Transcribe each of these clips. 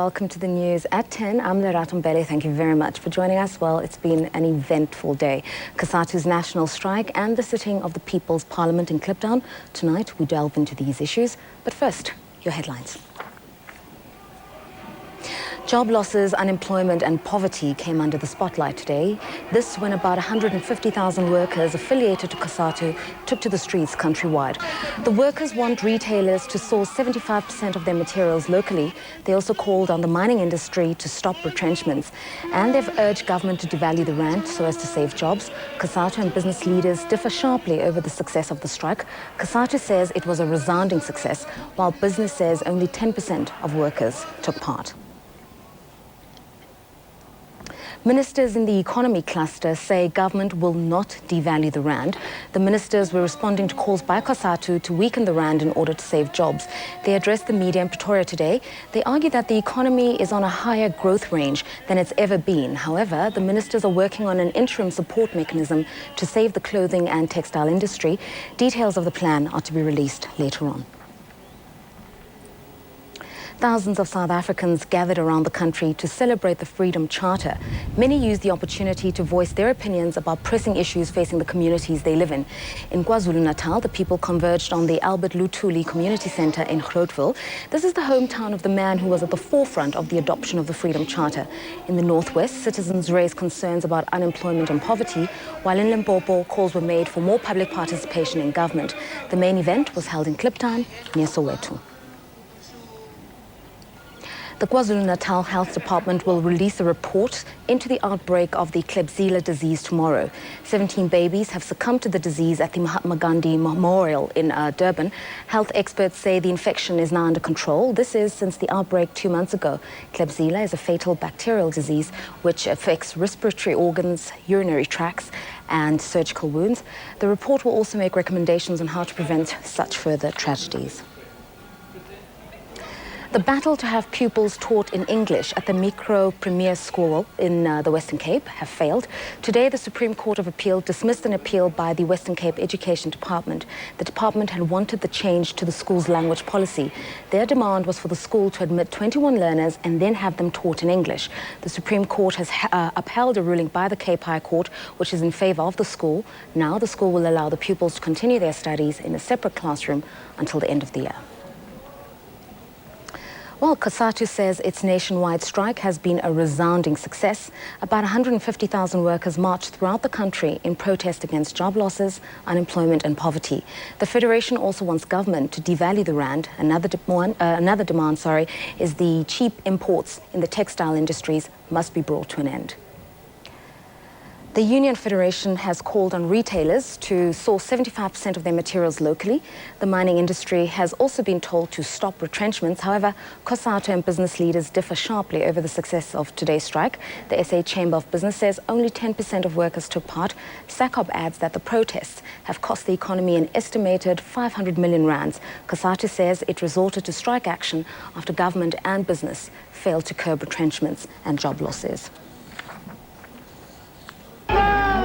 welcome to the news at 10. I'm Lerato Mbele. Thank you very much for joining us. Well, it's been an eventful day. Kosato's national strike and the sitting of the People's Parliament in Kliptown. Tonight, we delve into these issues. But first, your headlines. Job losses, unemployment and poverty came under the spotlight today. This when about 150,000 workers affiliated to Kosato took to the streets countrywide. The workers want retailers to source 75% of their materials locally. They also called on the mining industry to stop retrenchments. And they've urged government to devalue the rand so as to save jobs. Kosato and business leaders differ sharply over the success of the strike. Kosato says it was a resounding success, while business says only 10% of workers took part. Ministers in the economy cluster say government will not devalue the rand. The ministers were responding to calls by Kosato to weaken the rand in order to save jobs. They addressed the media in Pretoria today. They argue that the economy is on a higher growth range than it's ever been. However, the ministers are working on an interim support mechanism to save the clothing and textile industry. Details of the plan are to be released later on. Thousands of South Africans gathered around the country to celebrate the Freedom Charter. Many used the opportunity to voice their opinions about pressing issues facing the communities they live in. In KwaZulu-Natal, the people converged on the Albert Luthuli Community Centre in Grootville. This is the hometown of the man who was at the forefront of the adoption of the Freedom Charter. In the Northwest, citizens raised concerns about unemployment and poverty, while in Limpopo, calls were made for more public participation in government. The main event was held in Kliptown, near Soweto. The KwaZulu-Natal Health Department will release a report into the outbreak of the Klebsiella disease tomorrow. 17 babies have succumbed to the disease at the Mahatma Gandhi Memorial in Durban. Health experts say the infection is now under control. This is since the outbreak 2 months ago. Klebsiella is a fatal bacterial disease which affects respiratory organs, urinary tracts, and surgical wounds. The report will also make recommendations on how to prevent such further tragedies. The battle to have pupils taught in English at the Micro Premier School in the Western Cape have failed. Today, the Supreme Court of Appeal dismissed an appeal by the Western Cape Education Department. The department had wanted the change to the school's language policy. Their demand was for the school to admit 21 learners and then have them taught in English. The Supreme Court has upheld a ruling by the Cape High Court, which is in favour of the school. Now, the school will allow the pupils to continue their studies in a separate classroom until the end of the year. Well, Kosato says its nationwide strike has been a resounding success. About 150,000 workers marched throughout the country in protest against job losses, unemployment and poverty. The Federation also wants government to devalue the rand. Another demand is the cheap imports in the textile industries must be brought to an end. The Union Federation has called on retailers to source 75% of their materials locally. The mining industry has also been told to stop retrenchments. However, Kosato and business leaders differ sharply over the success of today's strike. The SA Chamber of Business says only 10% of workers took part. Sabc adds that the protests have cost the economy an estimated 500 million rands. Kosato says it resorted to strike action after government and business failed to curb retrenchments and job losses.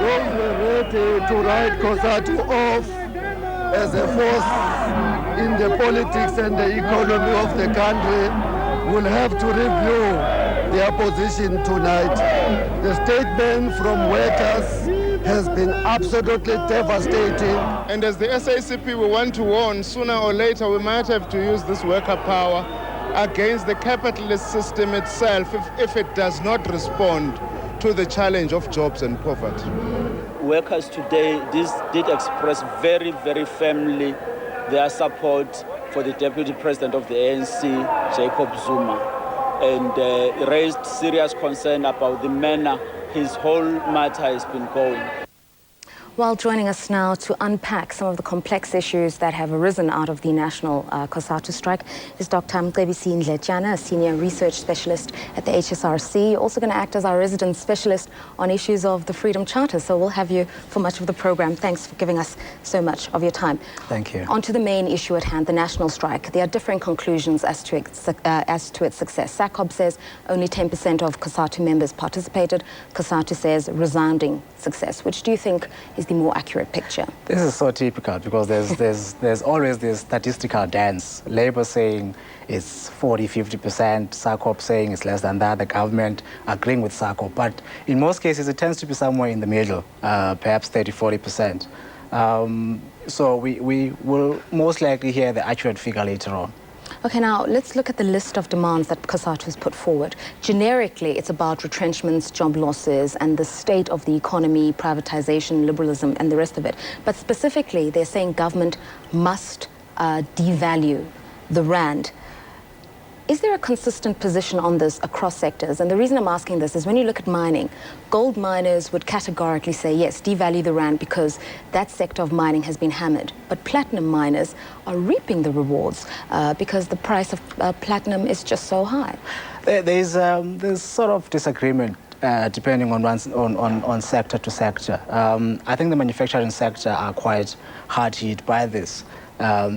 Those were ready to write Kosato off as a force in the politics and the economy of the country will have to review their position tonight. The statement from workers has been absolutely devastating. And as the SACP, we want to warn, sooner or later we might have to use this worker power against the capitalist system itself if it does not respond to the challenge of jobs and poverty. Workers today did express very, very firmly their support for the Deputy President of the ANC, Jacob Zuma, and raised serious concern about the manner his whole matter has been going. Well, joining us now to unpack some of the complex issues that have arisen out of the national Kosato strike is Dr. Mcebisi Ndletjana, a senior research specialist at the HSRC, also going to act as our resident specialist on issues of the Freedom Charter. So we'll have you for much of the program. Thanks for giving us so much of your time. Thank you. On to the main issue at hand, the national strike. There are differing conclusions as to its success. Sabc says only 10% of Kosato members participated. Kosato says resounding success. Which do you think is the more accurate picture? This is so typical because there's always this statistical dance. Labour saying it's 40-50%, SACOP saying it's less than that, the government agreeing with SACOP. But in most cases, it tends to be somewhere in the middle, perhaps 30-40%. So we will most likely hear the accurate figure later on. Okay, now let's look at the list of demands that Kosato has put forward. Generically, it's about retrenchments, job losses, and the state of the economy, privatization, liberalism, and the rest of it. But specifically, they're saying government must devalue the rand. Is there a consistent position on this across sectors? And the reason I'm asking this is when you look at mining, gold miners would categorically say, yes, devalue the rand because that sector of mining has been hammered. But platinum miners are reaping the rewards because the price of platinum is just so high. There's sort of disagreement depending on sector to sector. I think the manufacturing sector are quite hard hit by this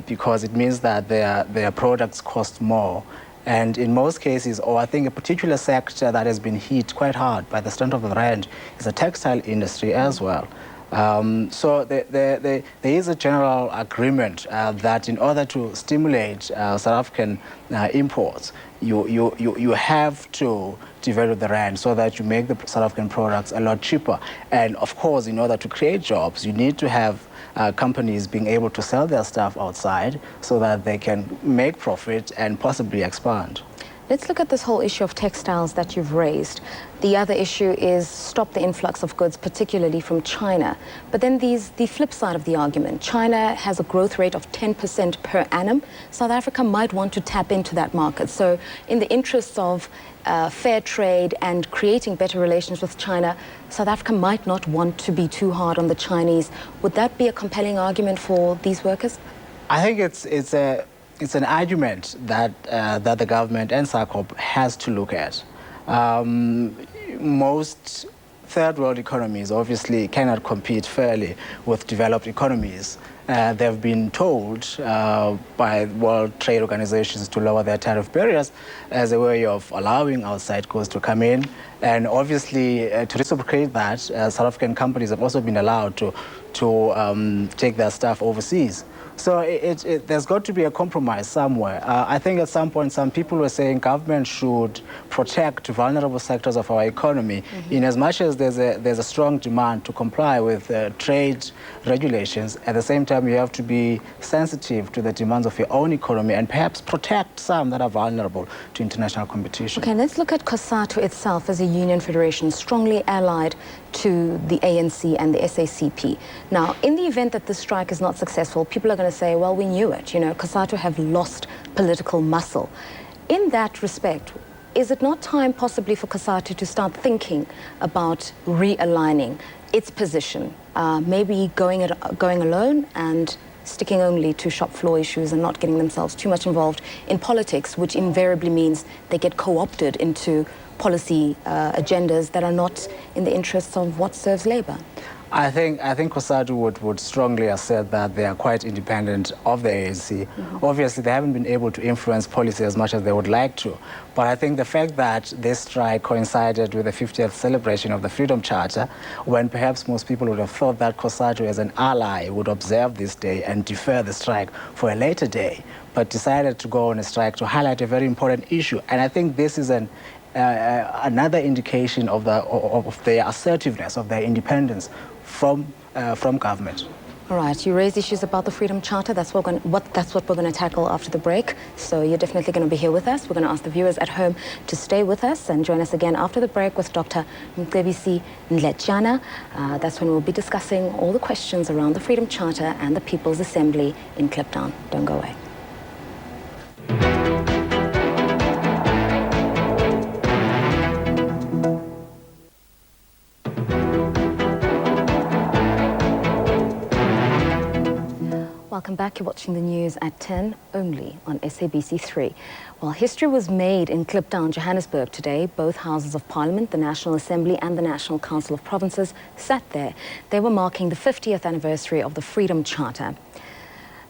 because it means that their products cost more. And in most cases, or I think a particular sector that has been hit quite hard by the strength of the rand is the textile industry as well. So there is a general agreement that in order to stimulate South African imports, you have to devalue the rand so that you make the South African products a lot cheaper. And of course, in order to create jobs, you need to have companies being able to sell their stuff outside so that they can make profit and possibly expand. Let's look at this whole issue of textiles that you've raised. The other issue is stop the influx of goods, particularly from China. But then the flip side of the argument. China has a growth rate of 10% per annum. South Africa might want to tap into that market. So in the interests of fair trade and creating better relations with China, South Africa might not want to be too hard on the Chinese. Would that be a compelling argument for these workers? I think it's an argument that the government and SACOP has to look at. Most third world economies obviously cannot compete fairly with developed economies. They've been told by World Trade Organizations to lower their tariff barriers as a way of allowing outside goods to come in. And obviously, to reciprocate that, South African companies have also been allowed to take their stuff overseas. So there's got to be a compromise somewhere. I think at some point some people were saying government should protect vulnerable sectors of our economy in as much as there's a strong demand to comply with trade regulations. At the same time, you have to be sensitive to the demands of your own economy and perhaps protect some that are vulnerable to international competition. Okay, let's look at Kosato itself as a union federation strongly allied to the ANC and the SACP. Now, in the event that this strike is not successful, people are going to say, well, we knew it. You know, Kosato have lost political muscle. In that respect, is it not time possibly for Kosato to start thinking about realigning its position, maybe going alone and sticking only to shop floor issues and not getting themselves too much involved in politics, which invariably means they get co-opted into policy agendas that are not in the interests of what serves Labour? I think Kosato would strongly assert that they are quite independent of the ANC. Obviously, they haven't been able to influence policy as much as they would like to. But I think the fact that this strike coincided with the 50th celebration of the Freedom Charter, when perhaps most people would have thought that Kosato as an ally would observe this day and defer the strike for a later day, but decided to go on a strike to highlight a very important issue. And I think this is another indication of their assertiveness, of their independence from government. All right, you raised issues about the Freedom Charter. That's what we're going to tackle after the break. So you're definitely going to be here with us. We're going to ask the viewers at home to stay with us and join us again after the break with Dr. Mcebisi Ndletjana. That's when we'll be discussing all the questions around the Freedom Charter and the People's Assembly in Kliptown. Don't go away. Welcome back. You're watching the news at 10 only on SABC3. Well, history was made in Kliptown, Johannesburg today. Both houses of Parliament, the National Assembly and the National Council of Provinces, sat there. They were marking the 50th anniversary of the Freedom Charter.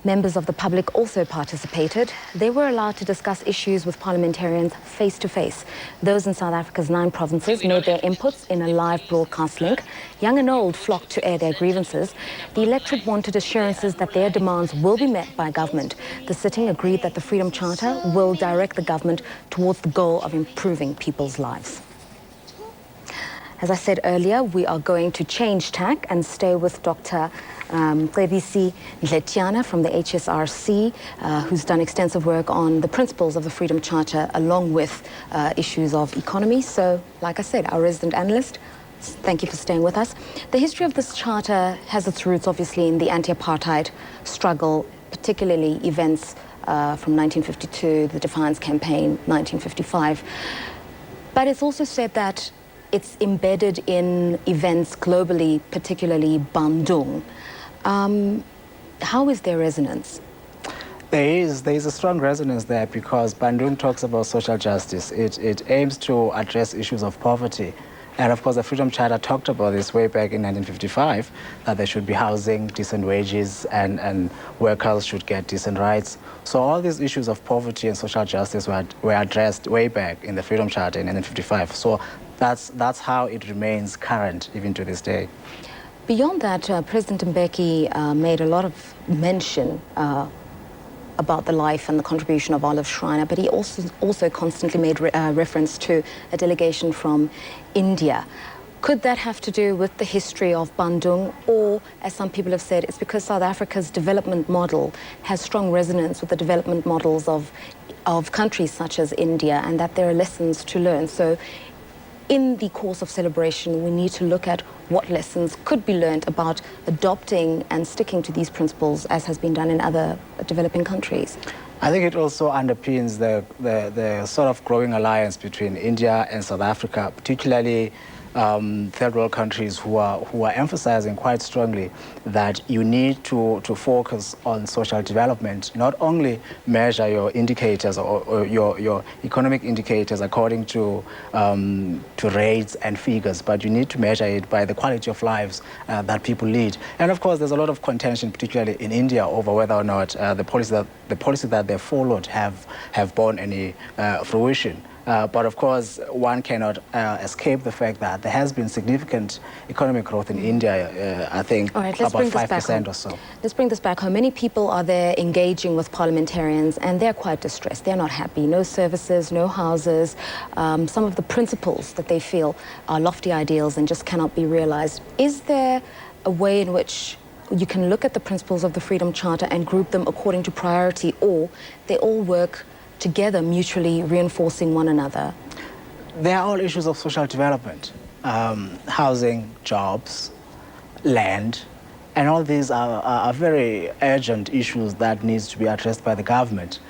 Members of the public also participated. They were allowed to discuss issues with parliamentarians face to face. Those in South Africa's 9 provinces made their inputs in a live broadcast link. Young and old flocked to air their grievances. The electorate wanted assurances that their demands will be met by government. The sitting agreed that the Freedom Charter will direct the government towards the goal of improving people's lives. As I said earlier, we are going to change tack and stay with Dr. Sabc from the HSRC, who's done extensive work on the principles of the Freedom Charter along with issues of economy. So, like I said, our resident analyst, thank you for staying with us. The history of this charter has its roots, obviously, in the anti-apartheid struggle, particularly events from 1952, the Defiance Campaign, 1955. But it's also said that it's embedded in events globally, particularly Bandung. How is their resonance? There is a strong resonance there because Bandung talks about social justice. It aims to address issues of poverty. And of course, the Freedom Charter talked about this way back in 1955, that there should be housing, decent wages, and workers should get decent rights. So all these issues of poverty and social justice were addressed way back in the Freedom Charter in 1955. So that's how it remains current even to this day. Beyond that, President Mbeki made a lot of mention about the life and the contribution of Olive Schreiner, but he also constantly made reference to a delegation from India. Could that have to do with the history of Bandung, or, as some people have said, it's because South Africa's development model has strong resonance with the development models of countries such as India, and that there are lessons to learn? So in the course of celebration, we need to look at what lessons could be learned about adopting and sticking to these principles, as has been done in other developing countries. I think it also underpins the sort of growing alliance between India and South Africa, particularly third world countries who are emphasizing quite strongly that you need to focus on social development, not only measure your indicators or your economic indicators according to rates and figures, but you need to measure it by the quality of lives that people lead. And of course, there's a lot of contention, particularly in India, over whether or not the policy that they followed have borne any fruition. But of course, one cannot escape the fact that there has been significant economic growth in India, I think about 5% or so. Let's bring this back home. Many people are there engaging with parliamentarians, and they're quite distressed. They're not happy. No services, no houses. Some of the principles that they feel are lofty ideals and just cannot be realized. Is there a way in which you can look at the principles of the Freedom Charter and group them according to priority, or they all work together, mutually reinforcing one another? They are all issues of social development. Housing, jobs, land, and all these are very urgent issues that needs to be addressed by the government.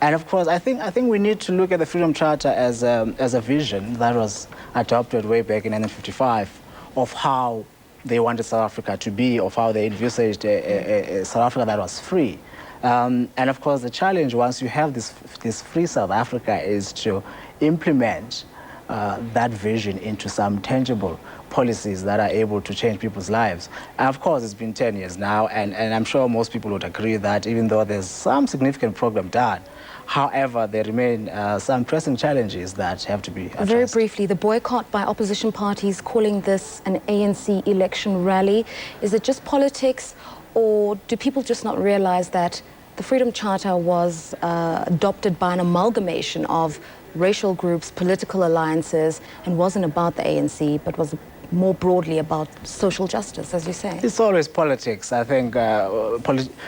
And of course, I think we need to look at the Freedom Charter as a vision that was adopted way back in 1955 of how they wanted South Africa to be, of how they envisaged a South Africa that was free. And of course, the challenge once you have this free South Africa is to implement that vision into some tangible policies that are able to change people's lives. And of course, it's been 10 years now, and I'm sure most people would agree that even though there's some significant program done, however, there remain some pressing challenges that have to be addressed. Very briefly, the boycott by opposition parties calling this an ANC election rally, is it just politics, or do people just not realize that the Freedom Charter was adopted by an amalgamation of racial groups, political alliances, and wasn't about the ANC, but was more broadly about social justice, as you say? It's always politics. I think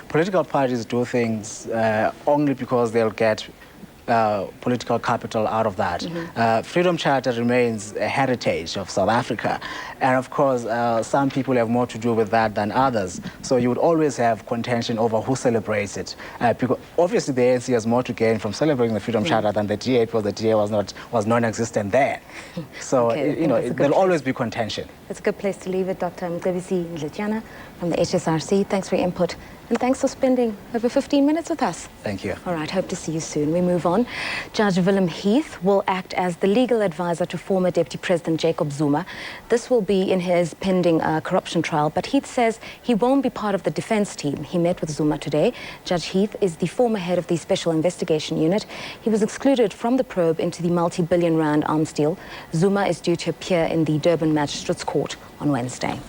political parties do things only because they'll get political capital out of that. Mm-hmm. Freedom Charter remains a heritage of South Africa. And of course, some people have more to do with that than others. So you would always have contention over who celebrates it. Because obviously the ANC has more to gain from celebrating the Freedom Charter than the DA, because the DA was non-existent then. So, okay, there'll always be contention. That's a good place to leave it, Dr. Sabc from the HSRC. Thanks for your input. And thanks for spending over 15 minutes with us. Thank you. All right, hope to see you soon. We move on. on. Judge Willem Heath will act as the legal advisor to former Deputy President Jacob Zuma. This will be in his pending corruption trial, but Heath says he won't be part of the defense team. He met with Zuma today. Judge Heath is the former head of the Special Investigation Unit. He was excluded from the probe into the multi-billion rand arms deal. Zuma is due to appear in the Durban Magistrates Court on Wednesday.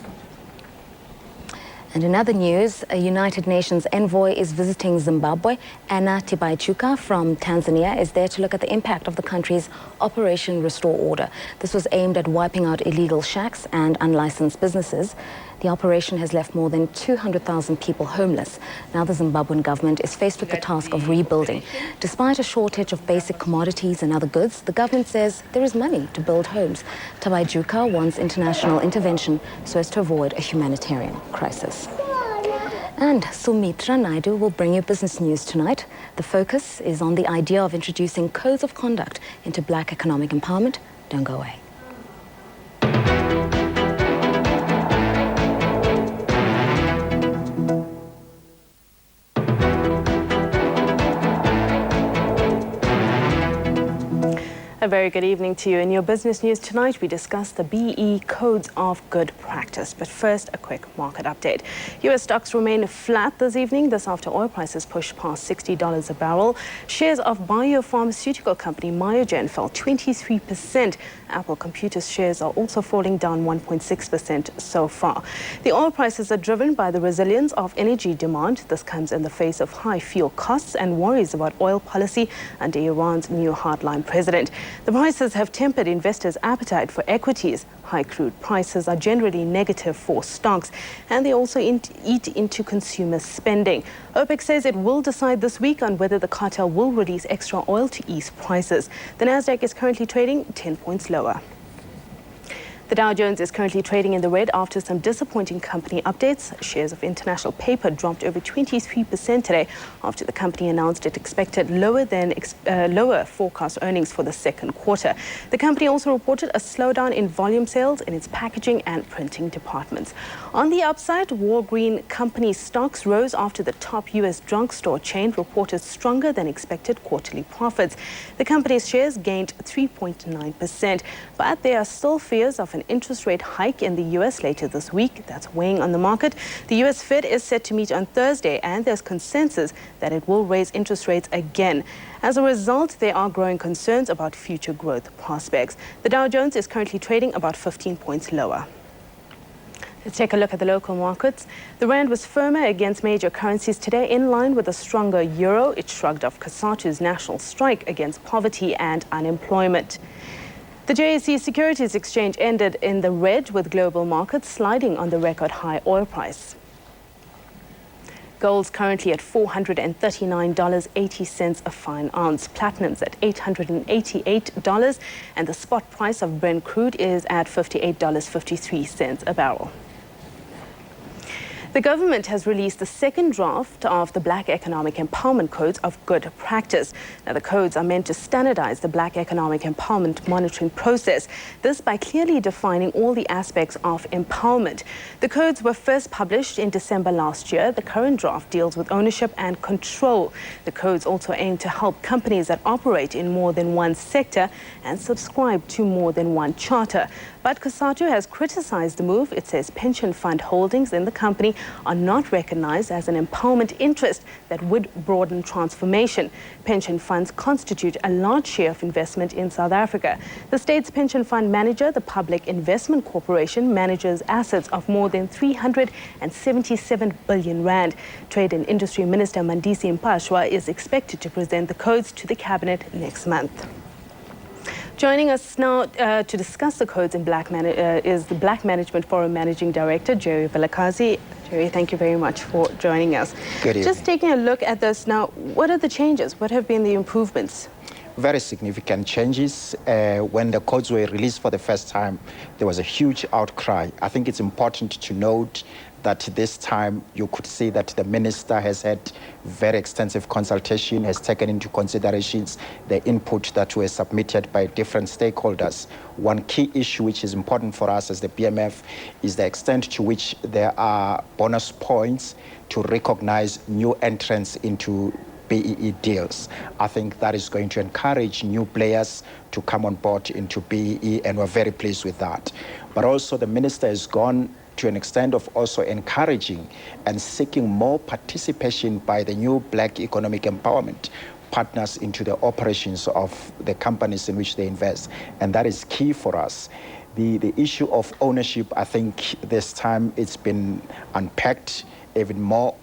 And in other news, a United Nations envoy is visiting Zimbabwe. Anna Tibaichuka from Tanzania is there to look at the impact of the country's Operation Restore Order. This was aimed at wiping out illegal shacks and unlicensed businesses. The operation has left more than 200,000 people homeless. Now the Zimbabwean government is faced with the task of rebuilding. Despite a shortage of basic commodities and other goods, the government says there is money to build homes. Tibaichuka wants international intervention so as to avoid a humanitarian crisis. And Sumitra will bring you business news tonight. The focus is on the idea of introducing codes of conduct into black economic empowerment. Don't go away. A very good evening to you. In your business news tonight, we discuss the BE Codes of Good Practice. But first, a quick market update. U.S. stocks remain flat this evening. This after oil prices pushed past $60 a barrel. Shares of biopharmaceutical company Biogen fell 23%. Apple Computer's shares are also falling down 1.6% so far. The oil prices are driven by the resilience of energy demand. This comes in the face of high fuel costs and worries about oil policy under Iran's new hardline president. The prices have tempered investors' appetite for equities. High crude prices are generally negative for stocks, and they also eat into consumer spending. OPEC says it will decide this week on whether the cartel will release extra oil to ease prices. The Nasdaq is currently trading 10 points lower. The Dow Jones is currently trading in the red after some disappointing company updates. Shares of International Paper dropped over 23% today after the company announced it expected lower forecast earnings for the second quarter. The company also reported a slowdown in volume sales in its packaging and printing departments. On the upside, Walgreens company stocks rose after the top U.S. drugstore chain reported stronger than expected quarterly profits. The company's shares gained 3.9%, but there are still fears of an interest rate hike in the U.S. later this week. That's weighing on the market. The U.S. Fed is set to meet on Thursday, and there's consensus that it will raise interest rates again. As a result, there are growing concerns about future growth prospects. The Dow Jones is currently trading about 15 points lower. Let's take a look at the local markets. The rand was firmer against major currencies today in line with a stronger euro. It shrugged off Kosato's national strike against poverty and unemployment. The JSE Securities Exchange ended in the red with global markets sliding on the record high oil price. Gold's currently at $439.80 a fine ounce. Platinum's at $888, and the spot price of Brent crude is at $58.53 a barrel. The government has released the second draft of the Black Economic Empowerment Codes of Good Practice. Now, the codes are meant to standardize the Black Economic Empowerment monitoring process, this by clearly defining all the aspects of empowerment. The codes were first published in December last year. The current draft deals with ownership and control. The codes also aim to help companies that operate in more than one sector and subscribe to more than one charter. But Kosato has criticized the move. It says pension fund holdings in the company are not recognized as an empowerment interest that would broaden transformation. Pension funds constitute a large share of investment in South Africa. The state's pension fund manager, the Public Investment Corporation, manages assets of more than 377 billion rand. Trade and Industry Minister Mandisi Mpashwa is expected to present the codes to the cabinet next month. Joining us now to discuss the codes in is the Black Management Forum Managing Director, Jerry Vilakazi. Jerry, thank you very much for joining us. Good evening. Just taking a look at this now, what are the changes? What have been the improvements? Very significant changes. When the codes were released for the first time, there was a huge outcry. I think it's important to note that this time you could see that the minister has had very extensive consultation, has taken into considerations the input that were submitted by different stakeholders. One key issue which is important for us as the BMF is the extent to which there are bonus points to recognize new entrants into BEE deals. I think that is going to encourage new players to come on board into BEE, and we're very pleased with that. But also the minister has gone to an extent of also encouraging and seeking more participation by the new Black economic empowerment partners into the operations of the companies in which they invest. And that is key for us. The issue of ownership, I think this time it's been unpacked even more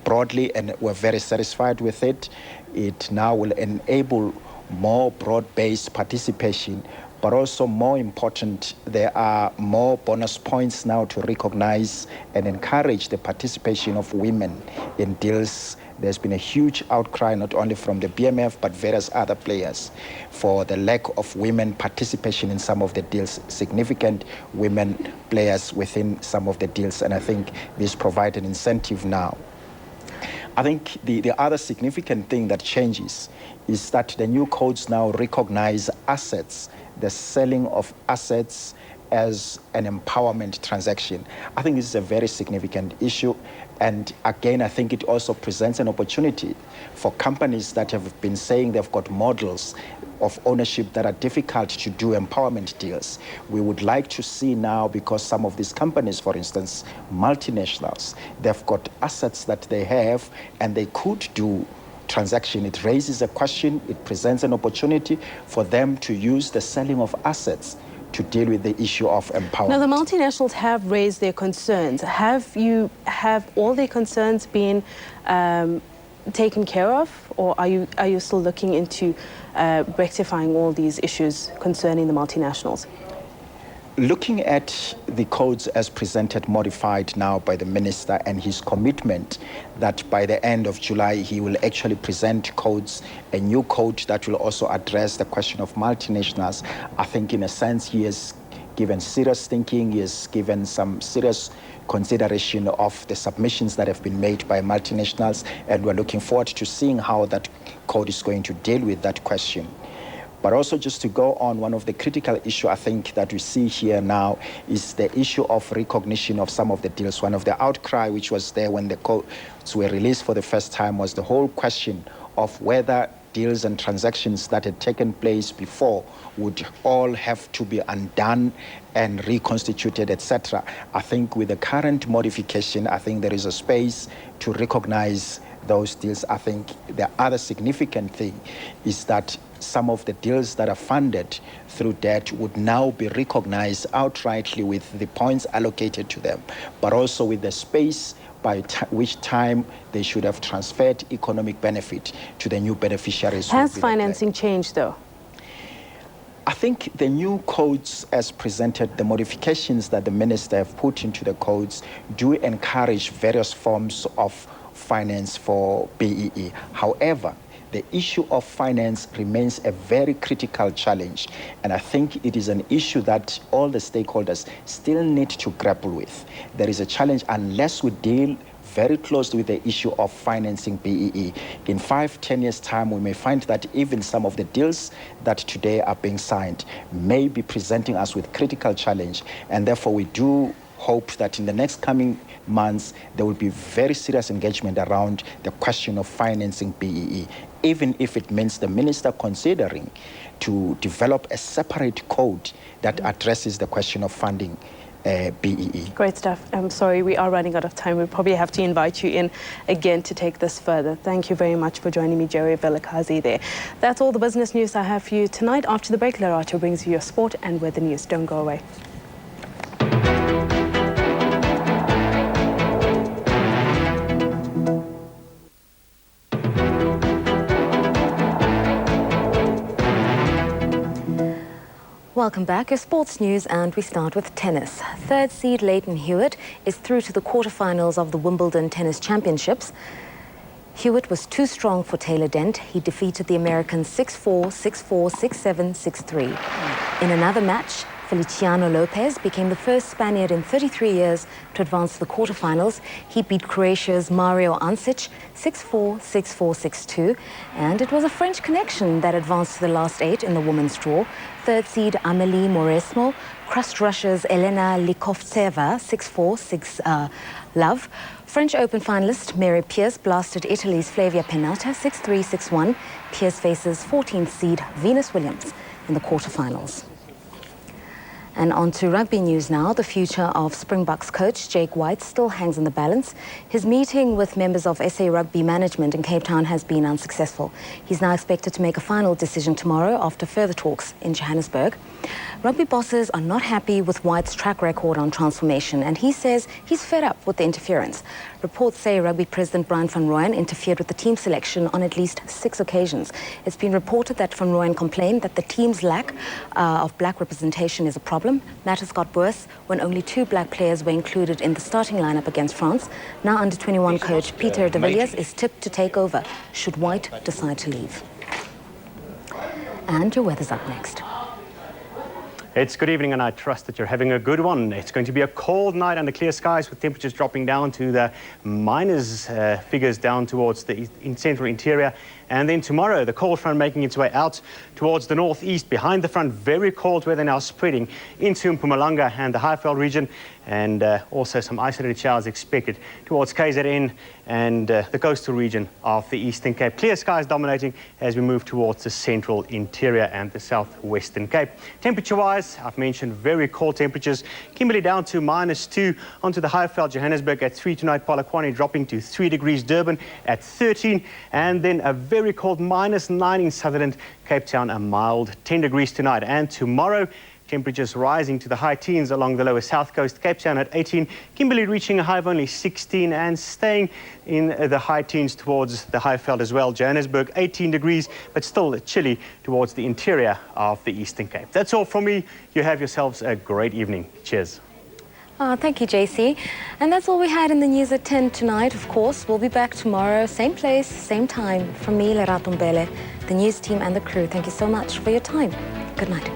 broadly, and we're very satisfied with it. It now will enable more broad-based participation, but also more important, there are more bonus points now to recognize and encourage the participation of women in deals. There's been a huge outcry, not only from the BMF, but various other players, for the lack of women participation in some of the deals, significant women players within some of the deals, and I think this provides an incentive now. I think the other significant thing that changes is that the new codes now recognize assets, the selling of assets as an empowerment transaction. I think this is a very significant issue. And again, I think it also presents an opportunity for companies that have been saying they've got models of ownership that are difficult to do empowerment deals. We would like to see now, because some of these companies, for instance, multinationals, they've got assets that they have and they could do transaction. It raises a question, it presents an opportunity for them to use the selling of assets to deal with the issue of empowerment. Now, the multinationals have raised their concerns. Have all their concerns been taken care of, or are you still looking into rectifying all these issues concerning the multinationals? Looking at the codes as presented, modified now by the minister, and his commitment that by the end of July he will actually present codes, a new code that will also address the question of multinationals, I think in a sense he has given serious thinking, he has given some serious consideration of the submissions that have been made by multinationals, and we're looking forward to seeing how that code is going to deal with that question. But also, just to go on, one of the critical issues I think that we see here now is the issue of recognition of some of the deals. One of the outcry which was there when the codes were released for the first time was the whole question of whether deals and transactions that had taken place before would all have to be undone and reconstituted, etc. I think with the current modification, I think there is a space to recognize those deals. I think the other significant thing is that some of the deals that are funded through debt would now be recognized outrightly with the points allocated to them, but also with the space by which time they should have transferred economic benefit to the new beneficiaries. Has financing changed, though? I think the new codes as presented, the modifications that the minister have put into the codes do encourage various forms of finance for BEE. However, the issue of finance remains a very critical challenge, and I think it is an issue that all the stakeholders still need to grapple with. There is a challenge unless we deal very closely with the issue of financing BEE. In 5-10 years' time, we may find that even some of the deals that today are being signed may be presenting us with critical challenge, and therefore we do hope that in the next coming months, there will be very serious engagement around the question of financing BEE, even if it means the minister considering to develop a separate code that addresses the question of funding BEE. Great stuff. I'm sorry, we are running out of time. We'll probably have to invite you in again to take this further. Thank you very much for joining me, Jerry Velakazi there. That's all the business news I have for you tonight. After the break, Lerato brings you your sport and weather news. Don't go away. Welcome back. Your sports news, and we start with tennis. Third seed Leighton Hewitt is through to the quarterfinals of the Wimbledon Tennis Championships. Hewitt was too strong for Taylor Dent. He defeated the American 6-4, 6-4, 6-7, 6-3. In another match, Feliciano Lopez became the first Spaniard in 33 years to advance to the quarterfinals. He beat Croatia's Mario Ancic 6-4, 6-4, 6-2. And it was a French connection that advanced to the last 8 in the women's draw. Third seed Amélie Mauresmo crushed Russia's Elena Likovtseva 6-4, 6-love. French Open finalist Mary Pierce blasted Italy's Flavia Pennata 6-3, 6-1. Pierce faces 14th seed Venus Williams in the quarterfinals. And on to rugby news now. The future of Springboks coach Jake White still hangs in the balance. His meeting with members of SA Rugby management in Cape Town has been unsuccessful. He's now expected to make a final decision tomorrow after further talks in Johannesburg. Rugby bosses are not happy with White's track record on transformation, and he says he's fed up with the interference. Reports say Rugby President Brian van Rooyen interfered with the team selection on at least 6 occasions. It's been reported that van Rooyen complained that the team's lack of black representation is a problem. Matters got worse when only 2 black players were included in the starting lineup against France. Now under-21 coach Peter de Villiers is tipped to take over should White decide to leave. And your weather's up next. It's good evening, and I trust that you're having a good one. It's going to be a cold night under clear skies with temperatures dropping down to the minus figures down towards the central interior. And then tomorrow, the cold front making its way out towards the northeast. Behind the front, very cold weather now spreading into Mpumalanga and the Highveld region. And also some isolated showers expected towards KZN and the coastal region of the Eastern Cape. Clear skies dominating as we move towards the central interior and the southwestern Cape. Temperature-wise, I've mentioned very cold temperatures. Kimberley down to -2 onto the Highveld, Johannesburg at 3 tonight. Polokwane dropping to 3 degrees. Durban at 13. And then a very cold -9 in Sutherland. Cape Town a mild 10 degrees tonight. And tomorrow, temperatures rising to the high teens along the lower south coast. Cape Town at 18, Kimberley reaching a high of only 16 and staying in the high teens towards the Highveld as well. Johannesburg 18 degrees, but still chilly towards the interior of the Eastern Cape. That's all from me. You have yourselves a great evening. Cheers. Thank you, JC. And that's all we had in the news at 10 tonight, of course. We'll be back tomorrow, same place, same time. From me, Lerato Mbele, the news team and the crew, thank you so much for your time. Good night.